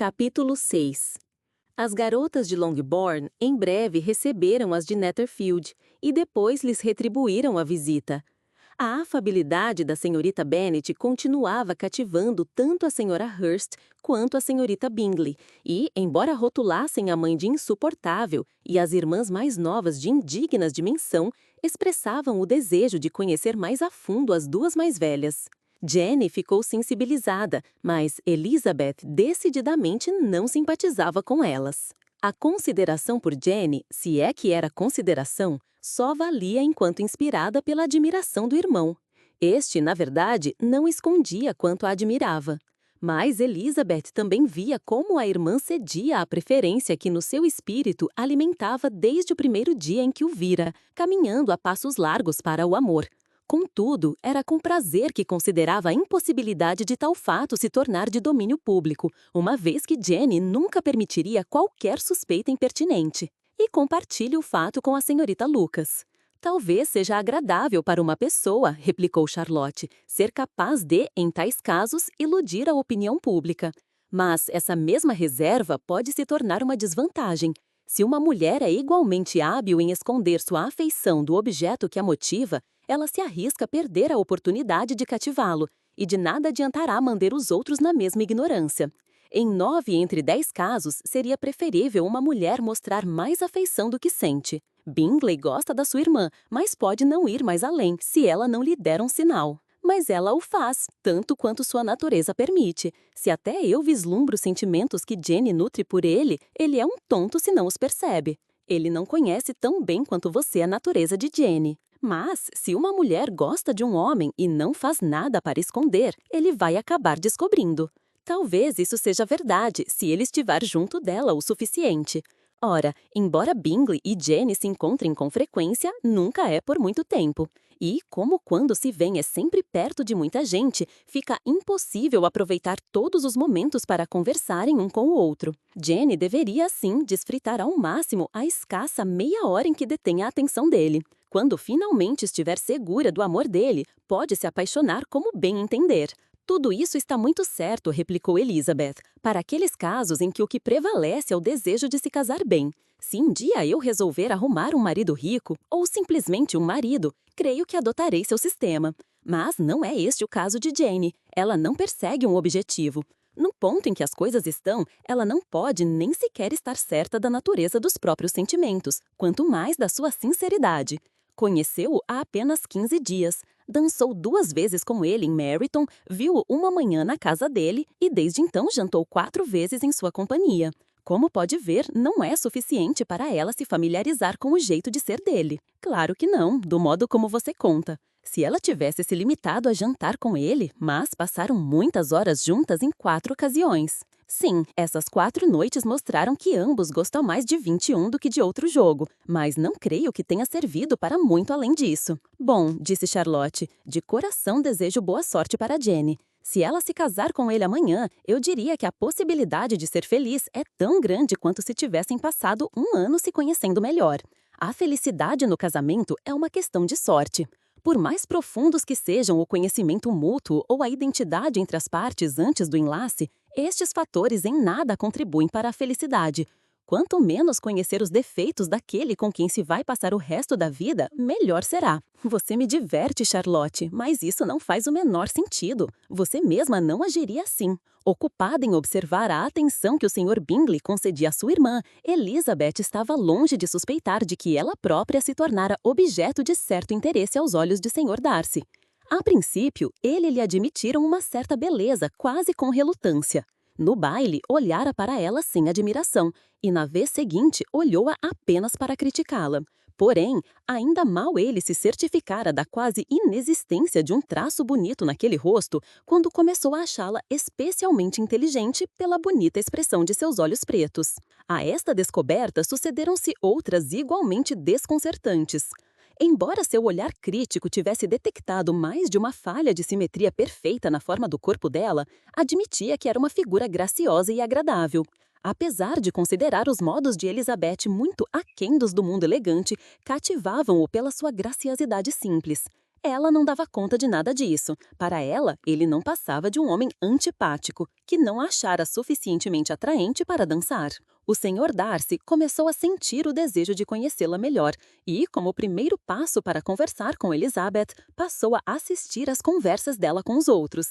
Capítulo 6. As garotas de Longbourn em breve receberam as de Netherfield e depois lhes retribuíram a visita. A afabilidade da senhorita Bennet continuava cativando tanto a senhora Hurst quanto a senhorita Bingley, e, embora rotulassem a mãe de insuportável e as irmãs mais novas de indignas de menção, expressavam o desejo de conhecer mais a fundo as duas mais velhas. Jenny ficou sensibilizada, mas Elizabeth decididamente não simpatizava com elas. A consideração por Jenny, se é que era consideração, só valia enquanto inspirada pela admiração do irmão. Este, na verdade, não escondia quanto a admirava. Mas Elizabeth também via como a irmã cedia à preferência que no seu espírito alimentava desde o primeiro dia em que o vira, caminhando a passos largos para o amor. Contudo, era com prazer que considerava a impossibilidade de tal fato se tornar de domínio público, uma vez que Jenny nunca permitiria qualquer suspeita impertinente. E compartilhe o fato com a senhorita Lucas. Talvez seja agradável para uma pessoa, replicou Charlotte, ser capaz de, em tais casos, iludir a opinião pública. Mas essa mesma reserva pode se tornar uma desvantagem. Se uma mulher é igualmente hábil em esconder sua afeição do objeto que a motiva, ela se arrisca a perder a oportunidade de cativá-lo, e de nada adiantará manter os outros na mesma ignorância. Em 9 entre 10 casos, seria preferível uma mulher mostrar mais afeição do que sente. Bingley gosta da sua irmã, mas pode não ir mais além, se ela não lhe der um sinal. Mas ela o faz, tanto quanto sua natureza permite. Se até eu vislumbro os sentimentos que Jenny nutre por ele, ele é um tonto se não os percebe. Ele não conhece tão bem quanto você a natureza de Jenny. Mas, se uma mulher gosta de um homem e não faz nada para esconder, ele vai acabar descobrindo. Talvez isso seja verdade, se ele estiver junto dela o suficiente. Ora, embora Bingley e Jenny se encontrem com frequência, nunca é por muito tempo. E, como quando se vem é sempre perto de muita gente, fica impossível aproveitar todos os momentos para conversarem um com o outro. Jenny deveria, assim, desfrutar ao máximo a escassa meia hora em que detém a atenção dele. Quando finalmente estiver segura do amor dele, pode se apaixonar como bem entender. Tudo isso está muito certo, replicou Elizabeth, para aqueles casos em que o que prevalece é o desejo de se casar bem. Se um dia eu resolver arrumar um marido rico, ou simplesmente um marido, creio que adotarei seu sistema. Mas não é este o caso de Jane. Ela não persegue um objetivo. No ponto em que as coisas estão, ela não pode nem sequer estar certa da natureza dos próprios sentimentos, quanto mais da sua sinceridade. Conheceu-o há apenas 15 dias. Dançou 2 vezes com ele em Meryton, viu-o uma manhã na casa dele e desde então jantou 4 vezes em sua companhia. Como pode ver, não é suficiente para ela se familiarizar com o jeito de ser dele. Claro que não, do modo como você conta. Se ela tivesse se limitado a jantar com ele, mas passaram muitas horas juntas em 4 ocasiões. Sim, essas 4 noites mostraram que ambos gostam mais de 21 do que de outro jogo, mas não creio que tenha servido para muito além disso. Bom, disse Charlotte, de coração desejo boa sorte para Jenny. Se ela se casar com ele amanhã, eu diria que a possibilidade de ser feliz é tão grande quanto se tivessem passado 1 ano se conhecendo melhor. A felicidade no casamento é uma questão de sorte. Por mais profundos que sejam o conhecimento mútuo ou a identidade entre as partes antes do enlace, estes fatores em nada contribuem para a felicidade. Quanto menos conhecer os defeitos daquele com quem se vai passar o resto da vida, melhor será. Você me diverte, Charlotte, mas isso não faz o menor sentido. Você mesma não agiria assim. Ocupada em observar a atenção que o Sr. Bingley concedia à sua irmã, Elizabeth estava longe de suspeitar de que ela própria se tornara objeto de certo interesse aos olhos de Sr. Darcy. A princípio, ele lhe admitiram uma certa beleza, quase com relutância. No baile, olhara para ela sem admiração, e na vez seguinte olhou-a apenas para criticá-la. Porém, ainda mal ele se certificara da quase inexistência de um traço bonito naquele rosto, quando começou a achá-la especialmente inteligente pela bonita expressão de seus olhos pretos. A esta descoberta sucederam-se outras igualmente desconcertantes. Embora seu olhar crítico tivesse detectado mais de uma falha de simetria perfeita na forma do corpo dela, admitia que era uma figura graciosa e agradável. Apesar de considerar os modos de Elizabeth muito aquém dos do mundo elegante, cativavam-o pela sua graciosidade simples. Ela não dava conta de nada disso. Para ela, ele não passava de um homem antipático, que não a achara suficientemente atraente para dançar. O Sr. Darcy começou a sentir o desejo de conhecê-la melhor e, como primeiro passo para conversar com Elizabeth, passou a assistir às conversas dela com os outros.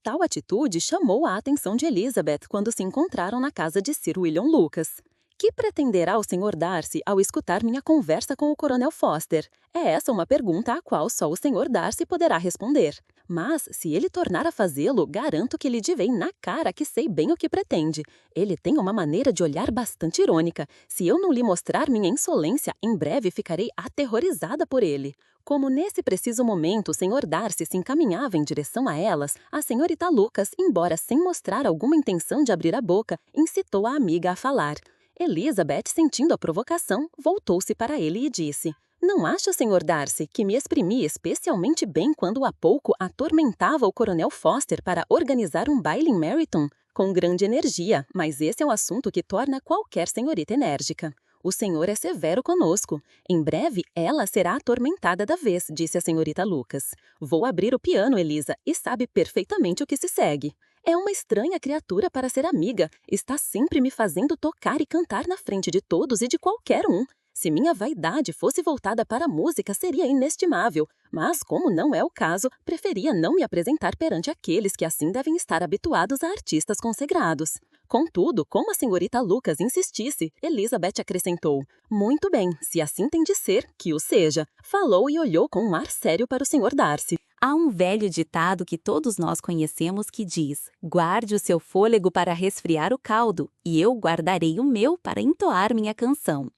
Tal atitude chamou a atenção de Elizabeth quando se encontraram na casa de Sir William Lucas. Que pretenderá o Sr. Darcy ao escutar minha conversa com o Coronel Foster? É essa uma pergunta a qual só o Sr. Darcy poderá responder. Mas, se ele tornar a fazê-lo, garanto que lhe direi na cara que sei bem o que pretende. Ele tem uma maneira de olhar bastante irônica. Se eu não lhe mostrar minha insolência, em breve ficarei aterrorizada por ele. Como nesse preciso momento o Sr. Darcy se encaminhava em direção a elas, a senhorita Lucas, embora sem mostrar alguma intenção de abrir a boca, incitou a amiga a falar. Elizabeth, sentindo a provocação, voltou-se para ele e disse: "Não acha, Sr. Darcy, que me exprimi especialmente bem quando há pouco atormentava o Coronel Foster para organizar um baile em Meryton? Com grande energia, mas esse é um assunto que torna qualquer senhorita enérgica. O senhor é severo conosco. Em breve, ela será atormentada da vez", disse a senhorita Lucas. "Vou abrir o piano, Elisa, e sabe perfeitamente o que se segue. É uma estranha criatura para ser amiga. Está sempre me fazendo tocar e cantar na frente de todos e de qualquer um. Se minha vaidade fosse voltada para a música, seria inestimável. Mas, como não é o caso, preferia não me apresentar perante aqueles que assim devem estar habituados a artistas consagrados." Contudo, como a senhorita Lucas insistisse, Elizabeth acrescentou: "Muito bem, se assim tem de ser, que o seja." Falou e olhou com um ar sério para o Sr. Darcy. Há um velho ditado que todos nós conhecemos que diz: "Guarde o seu fôlego para resfriar o caldo, e eu guardarei o meu para entoar minha canção."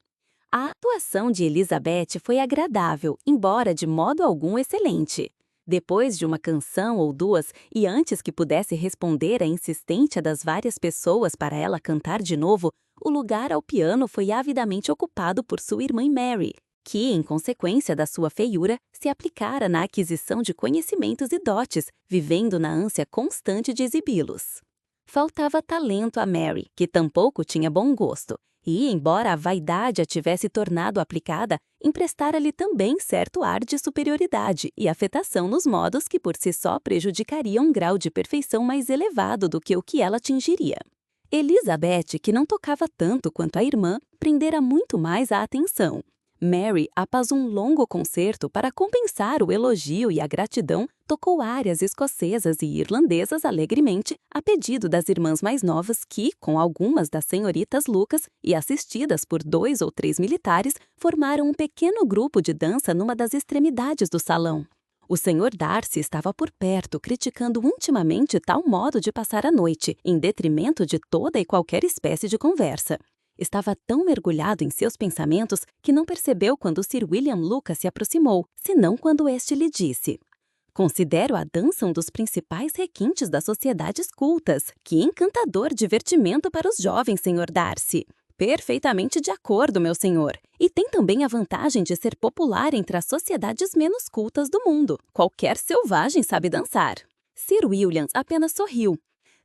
A atuação de Elizabeth foi agradável, embora de modo algum excelente. Depois de uma canção ou duas, e antes que pudesse responder à insistência das várias pessoas para ela cantar de novo, o lugar ao piano foi avidamente ocupado por sua irmã Mary, que, em consequência da sua feiura, se aplicara na aquisição de conhecimentos e dotes, vivendo na ânsia constante de exibi-los. Faltava talento a Mary, que tampouco tinha bom gosto, e, embora a vaidade a tivesse tornado aplicada, emprestara-lhe também certo ar de superioridade e afetação nos modos que por si só prejudicariam um grau de perfeição mais elevado do que o que ela atingiria. Elizabeth, que não tocava tanto quanto a irmã, prendera muito mais a atenção. Mary, após um longo concerto para compensar o elogio e a gratidão, tocou áreas escocesas e irlandesas alegremente, a pedido das irmãs mais novas que, com algumas das senhoritas Lucas e assistidas por 2 ou 3 militares, formaram um pequeno grupo de dança numa das extremidades do salão. O Sr. Darcy estava por perto, criticando intimamente tal modo de passar a noite, em detrimento de toda e qualquer espécie de conversa. Estava tão mergulhado em seus pensamentos que não percebeu quando Sir William Lucas se aproximou, senão quando este lhe disse: "Considero a dança um dos principais requintes das sociedades cultas. Que encantador divertimento para os jovens, Sr. Darcy." "Perfeitamente de acordo, meu senhor. E tem também a vantagem de ser popular entre as sociedades menos cultas do mundo. Qualquer selvagem sabe dançar." Sir William apenas sorriu.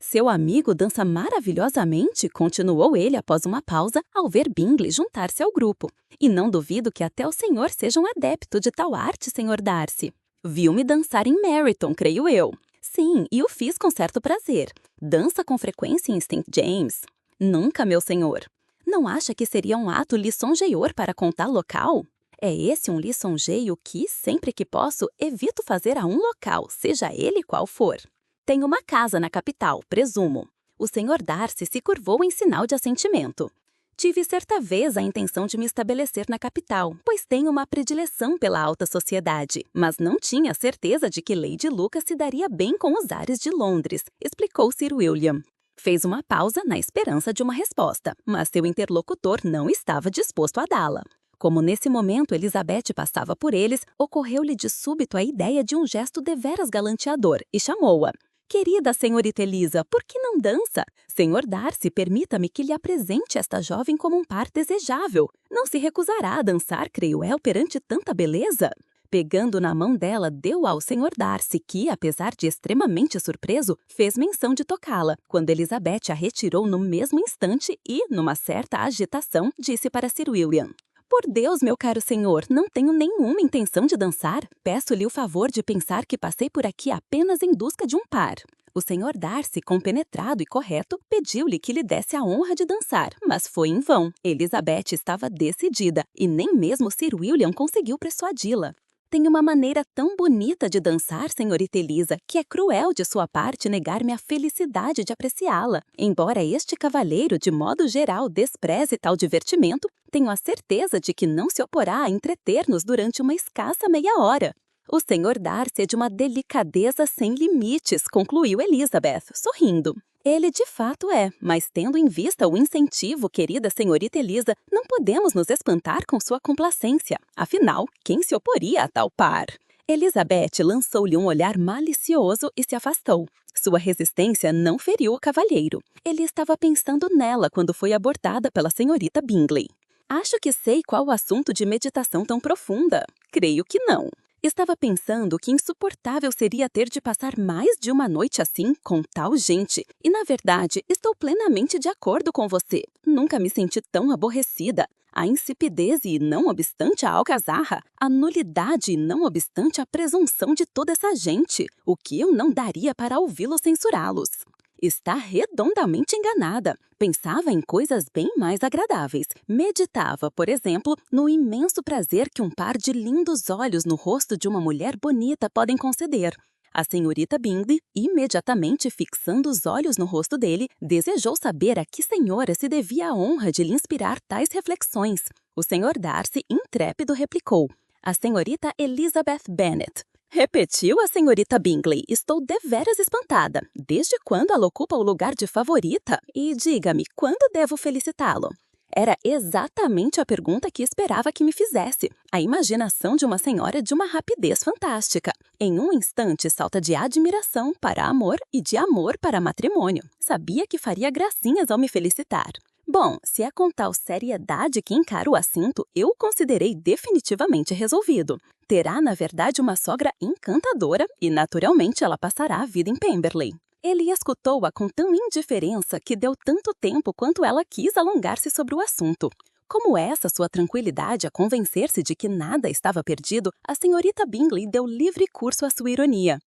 "Seu amigo dança maravilhosamente", continuou ele após uma pausa, ao ver Bingley juntar-se ao grupo. "E não duvido que até o senhor seja um adepto de tal arte, Sr. Darcy. Viu-me dançar em Meryton, creio eu." "Sim, e o fiz com certo prazer. Dança com frequência em St. James." "Nunca, meu senhor." "Não acha que seria um ato lisonjeador para contar local?" "É esse um lisonjeio que, sempre que posso, evito fazer a um local, seja ele qual for." "Tenho uma casa na capital, presumo." O Sr. Darcy se curvou em sinal de assentimento. "Tive certa vez a intenção de me estabelecer na capital, pois tenho uma predileção pela alta sociedade, mas não tinha certeza de que Lady Lucas se daria bem com os ares de Londres", explicou Sir William. Fez uma pausa na esperança de uma resposta, mas seu interlocutor não estava disposto a dá-la. Como nesse momento Elizabeth passava por eles, ocorreu-lhe de súbito a ideia de um gesto deveras galanteador e chamou-a. "Querida senhorita Elisa, por que não dança? Sr. Darcy, permita-me que lhe apresente esta jovem como um par desejável. Não se recusará a dançar, creio eu, perante tanta beleza?" Pegando na mão dela, deu-a ao Sr. Darcy, que, apesar de extremamente surpreso, fez menção de tocá-la, quando Elizabeth a retirou no mesmo instante e, numa certa agitação, disse para Sir William: Por Deus, meu caro senhor, não tenho nenhuma intenção de dançar. Peço-lhe o favor de pensar que passei por aqui apenas em busca de um par. O senhor Darcy, compenetrado e correto, pediu-lhe que lhe desse a honra de dançar, mas foi em vão. Elizabeth estava decidida e nem mesmo Sir William conseguiu persuadi-la. Tem uma maneira tão bonita de dançar, senhorita Elisa, que é cruel de sua parte negar-me a felicidade de apreciá-la. Embora este cavalheiro, de modo geral, despreze tal divertimento, tenho a certeza de que não se oporá a entreter-nos durante uma escassa meia hora. O senhor Darcy é de uma delicadeza sem limites, concluiu Elizabeth, sorrindo. Ele de fato é, mas tendo em vista o incentivo, querida senhorita Elisa, não podemos nos espantar com sua complacência. Afinal, quem se oporia a tal par? Elizabeth lançou-lhe um olhar malicioso e se afastou. Sua resistência não feriu o cavalheiro. Ele estava pensando nela quando foi abordada pela senhorita Bingley. Acho que sei qual o assunto de meditação tão profunda. Creio que não. Estava pensando que insuportável seria ter de passar mais de uma noite assim com tal gente. E, na verdade, estou plenamente de acordo com você. Nunca me senti tão aborrecida. A insipidez e, não obstante a algazarra, a nulidade e, não obstante a presunção de toda essa gente. O que eu não daria para ouvi-los censurá-los. Está redondamente enganada. Pensava em coisas bem mais agradáveis. Meditava, por exemplo, no imenso prazer que um par de lindos olhos no rosto de uma mulher bonita podem conceder. A senhorita Bingley, imediatamente fixando os olhos no rosto dele, desejou saber a que senhora se devia a honra de lhe inspirar tais reflexões. O senhor Darcy, intrépido, replicou: a senhorita Elizabeth Bennet. Repetiu a senhorita Bingley. Estou deveras espantada. Desde quando ela ocupa o lugar de favorita? E diga-me, quando devo felicitá-lo? Era exatamente a pergunta que esperava que me fizesse. A imaginação de uma senhora de uma rapidez fantástica. Em um instante salta de admiração para amor e de amor para matrimônio. Sabia que faria gracinhas ao me felicitar. Bom, se é com tal seriedade que encara o assunto, eu o considerei definitivamente resolvido. Terá, na verdade, uma sogra encantadora e, naturalmente, ela passará a vida em Pemberley. Ele escutou-a com tão indiferença que deu tanto tempo quanto ela quis alongar-se sobre o assunto. Como essa sua tranquilidade a convencer-se de que nada estava perdido, a senhorita Bingley deu livre curso à sua ironia.